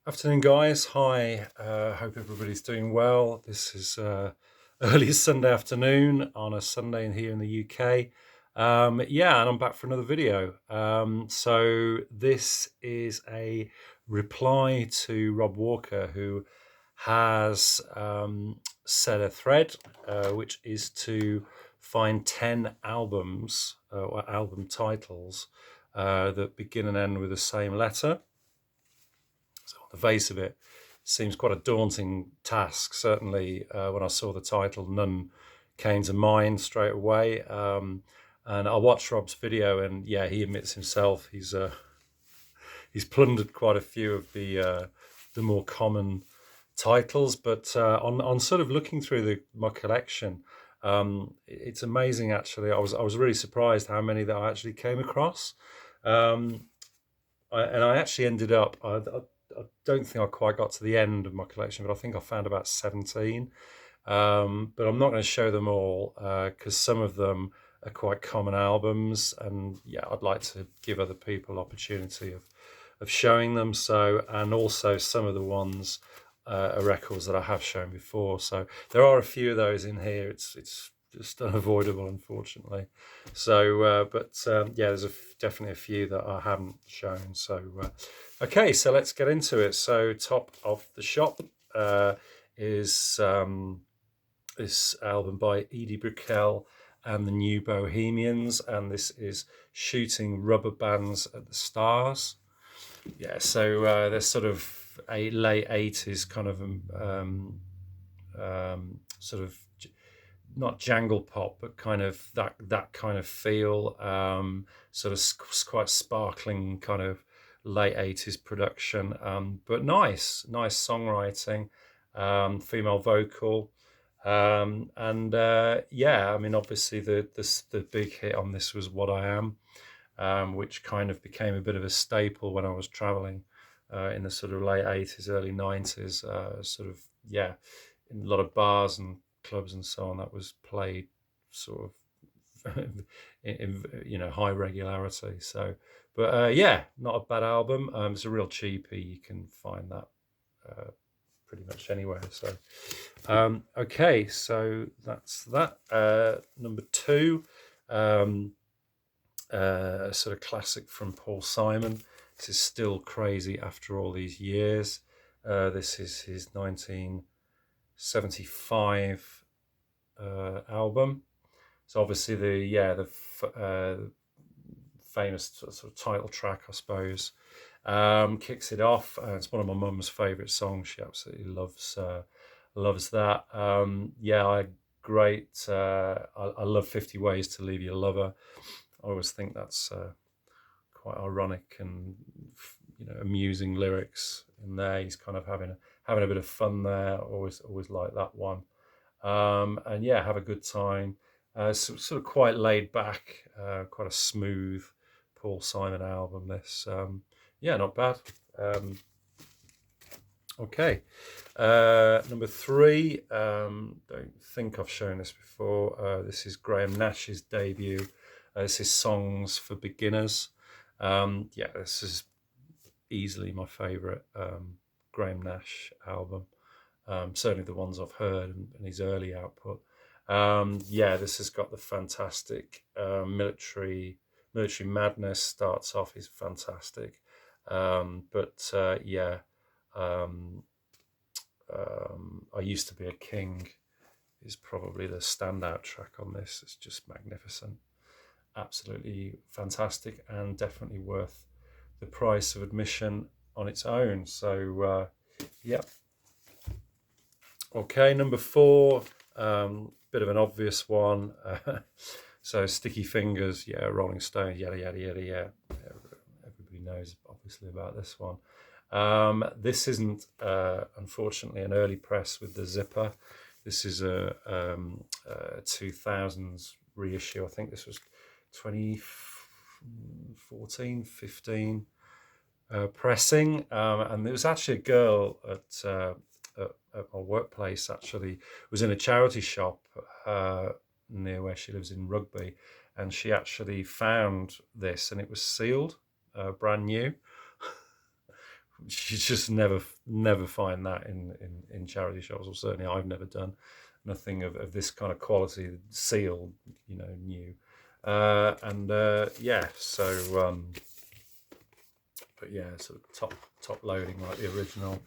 Afternoon, guys. Hi. Hope everybody's doing well. This is early Sunday afternoon on a Sunday in here in the UK. Yeah, and I'm back for another video. So this is a reply to Rob Walker, who has set a thread, which is to find 10 albums or album titles that begin and end with the same letter. So on the face of it, seems quite a daunting task. Certainly, when I saw the title, none came to mind straight away. And I watched Rob's video, and yeah, he admits himself he's plundered quite a few of the more common titles. But on sort of looking through my collection, it's amazing actually. I was really surprised how many that I actually came across. I actually ended up. I don't think I quite got to the end of my collection, but I think I found about 17. But I'm not going to show them all because some of them are quite common albums, and yeah, I'd like to give other people opportunity of showing them. So, and also some of the ones are records that I have shown before. So there are a few of those in here. It's just unavoidable, unfortunately. So, yeah, there's definitely a few that I haven't shown. So, okay, so let's get into it. So, top of the shop is this album by Edie Brickell and the New Bohemians, and this is Shooting Rubber Bands at the Stars. Yeah, so there's sort of a late 80s kind of sort of not jangle pop, but kind of that kind of feel, sort of quite sparkling kind of late 80s production, but nice songwriting, female vocal, and yeah, I mean, obviously the big hit on this was What I Am, which kind of became a bit of a staple when I was traveling in the sort of late 80s, early 90s, sort of, yeah, in a lot of bars and clubs and so on. That was played sort of in high regularity. So, but yeah, not a bad album. It's a real cheapie. You can find that pretty much anywhere. So, okay, so that's that. Number two, a sort of classic from Paul Simon. This is still crazy after all these years. This is his 1975 album. So obviously the famous sort of title track, I suppose, kicks it off. It's one of my mum's favourite songs. She absolutely loves that. Yeah, great. I love 50 Ways to Leave Your Lover. I always think that's quite ironic and amusing lyrics in there. He's kind of having a bit of fun there. Always like that one. And yeah, have a good time. Sort of quite laid back, quite a smooth Paul Simon album. This, yeah, not bad. Okay, number three. Don't think I've shown this before. This is Graham Nash's debut. This is Songs for Beginners. Yeah, this is easily my favourite Graham Nash album. Certainly the ones I've heard and his early output. Yeah, this has got the fantastic military madness. Starts off is fantastic, but yeah, I Used to Be a King is probably the standout track on this. It's just magnificent, absolutely fantastic, and definitely worth the price of admission on its own. So yeah. Okay, number four, bit of an obvious one. So Sticky Fingers, yeah, Rolling Stones, yada yada yada, yeah. Everybody knows obviously about this one. This isn't unfortunately an early press with the zipper. This is a 2000s reissue. I think this was 2014, 15 pressing, and there was actually a girl at my workplace, actually was in a charity shop near where she lives in Rugby, and she actually found this, and it was sealed, brand new. you just never find that in charity shops, or certainly I've never done nothing of this kind of quality, sealed, new. Yeah, so but yeah, sort of top loading like the original,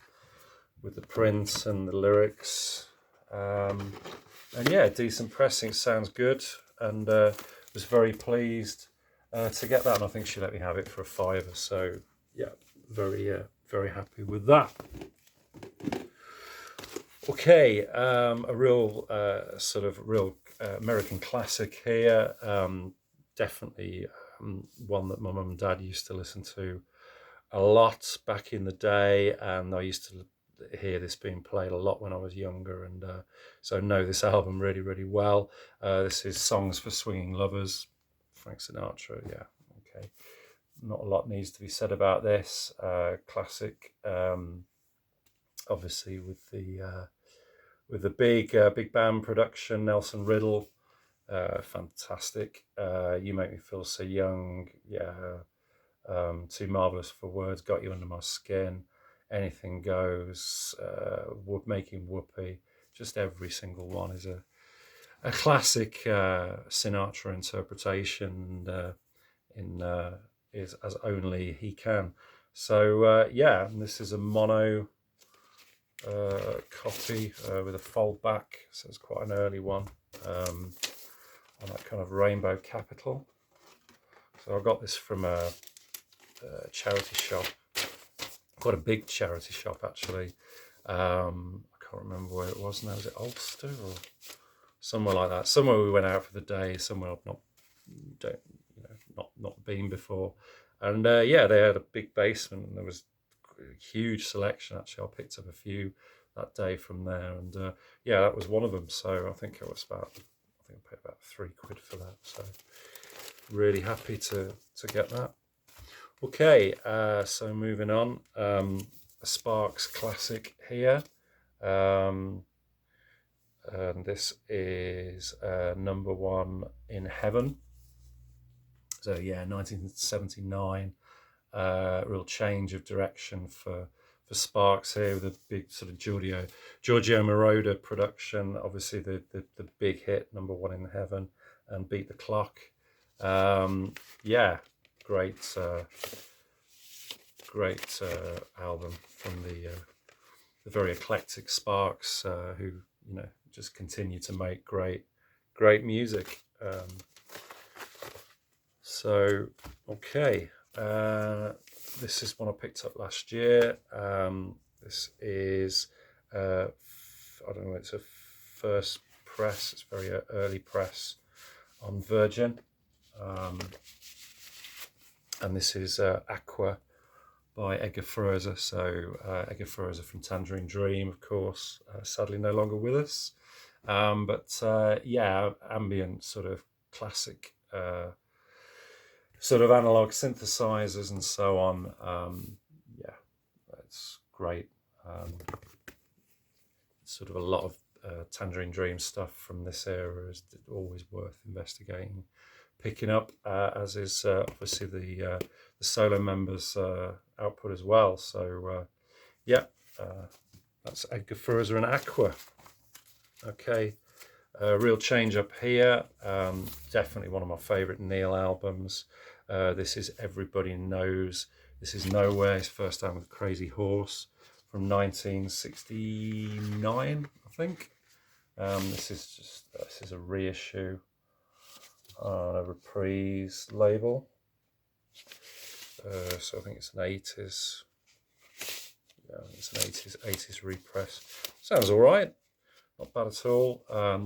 with the prints and the lyrics. And yeah, decent pressing, sounds good, and was very pleased to get that, and I think she let me have it for a £5. So yeah, very happy with that. Okay, a real sort of real American classic here. Definitely one that my mum and dad used to listen to a lot back in the day, and I used to hear this being played a lot when I was younger, and so know this album really well. This is Songs for Swinging Lovers, Frank Sinatra. Yeah, okay, not a lot needs to be said about this classic. Obviously with the big band production, Nelson Riddle, fantastic. You Make Me Feel So Young, yeah. Too Marvelous for Words, Got You Under My Skin, Anything Goes, Making Whoopee. Just every single one is a classic Sinatra interpretation, is as only he can. So yeah, and this is a mono copy with a fold back, so it's quite an early one, on that kind of rainbow capital. So I got this from a charity shop, quite a big charity shop actually. I can't remember where it was now. Was it Ulster or somewhere like that? Somewhere we went out for the day. Somewhere I've not been before. And yeah, they had a big basement, and there was a huge selection. Actually, I picked up a few that day from there, and yeah, that was one of them. So I think I paid about £3 for that. So really happy to get that. Okay, so moving on, a Sparks classic here, and this is number one in Heaven. So yeah, 1979, real change of direction for Sparks here, with a big sort of Giorgio Moroder production. Obviously the big hit, number one in Heaven, and Beat the Clock. Yeah, great album from the very eclectic Sparks, who just continue to make great music. So okay, this is one I picked up last year. This is I don't know, it's a first press, it's very early press on Virgin, and this is Aqua by Edgar Furzer. So Edgar Furzer from Tangerine Dream, of course, sadly no longer with us, but yeah, ambient sort of classic sort of analog synthesizers and so on. Yeah, it's great. Sort of a lot of Tangerine Dream stuff from this era is always worth investigating, picking up, as is obviously the solo members' output as well. So yeah, that's Edgar Furzer and Aqua. Okay, real change up here. Definitely one of my favourite Neil albums. This is Everybody Knows. This is Nowhere, his first album with Crazy Horse, from 1969, I think. This is a reissue on a Reprise label. So I think it's an 80s. Yeah, it's an 80s repress. Sounds all right. Not bad at all.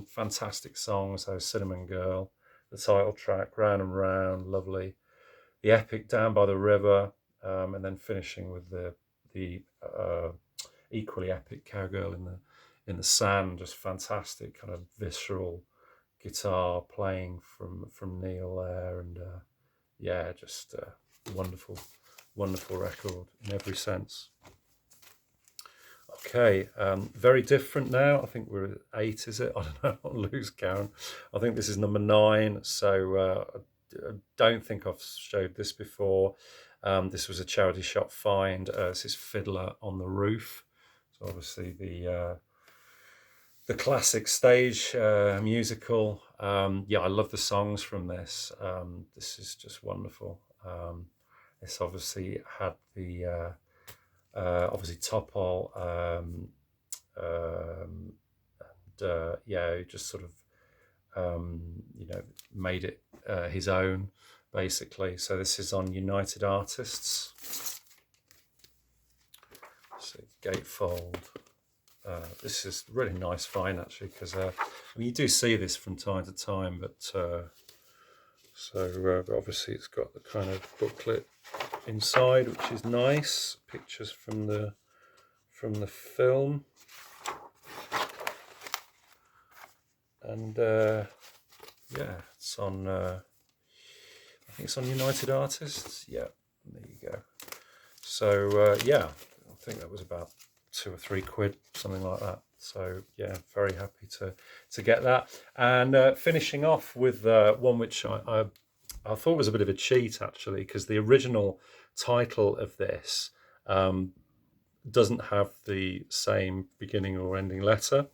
Fantastic songs. So Cinnamon Girl, the title track, Round and Round, lovely. The epic Down by the River, and then finishing with the equally epic Cowgirl in the Sand. Just fantastic, kind of visceral guitar playing from Neil there, and yeah, just wonderful record in every sense. Okay, very different now. I think we're at 8, is it? I don't know, I'll lose count. I think this is number 9, so I don't think I've showed this before. This was a charity shop find. This is Fiddler on the Roof. So obviously the classic stage musical. Yeah, I love the songs from this. This is just wonderful. This obviously had the obviously Topol, yeah, just sort of made it his own, basically. So this is on United Artists. So gatefold. This is really nice find, actually, because I mean, you do see this from time to time, but but obviously it's got the kind of booklet inside, which is nice. Pictures from the film, and yeah, it's on. I think it's on United Artists. Yeah, there you go. So yeah, I think that was about £2 or £3, something like that. So yeah, very happy to get that. And finishing off with one which I thought was a bit of a cheat, actually, because the original title of this doesn't have the same beginning or ending letter,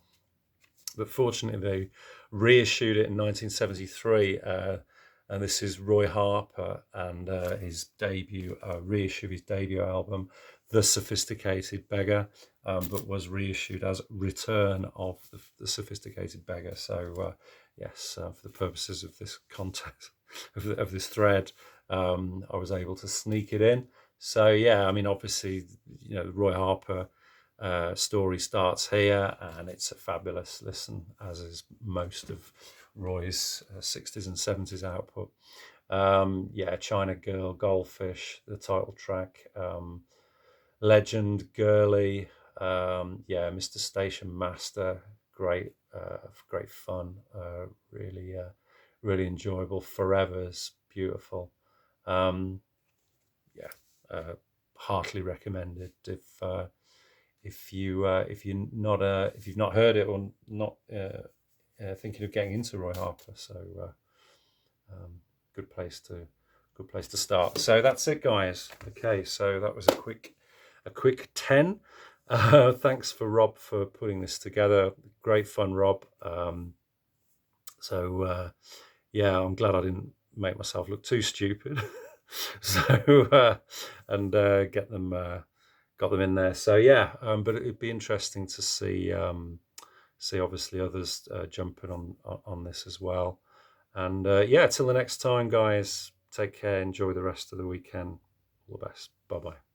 but fortunately they reissued it in 1973. And this is Roy Harper and his debut reissue of his debut album, The Sophisticated Beggar, but was reissued as Return of the Sophisticated Beggar. So yes, for the purposes of this contest, of this thread, I was able to sneak it in. So yeah, I mean, obviously, the Roy Harper story starts here, and it's a fabulous listen, as is most of Roy's 60s and 70s output. Yeah, China Girl, Goldfish, the title track, Legend, Girly, yeah, Mr. Station Master, great, great fun, really enjoyable. Forever's beautiful. Yeah, heartily recommended if you've not heard it or not thinking of getting into Roy Harper. So good place to start. So that's it, guys. Okay, so that was a quick 10. Thanks for Rob for putting this together. Great fun, Rob. Yeah, I'm glad I didn't make myself look too stupid. So and got them in there. So yeah, but it'd be interesting to see obviously others jumping on this as well. And yeah, till the next time, guys, take care, enjoy the rest of the weekend. All the best. Bye bye.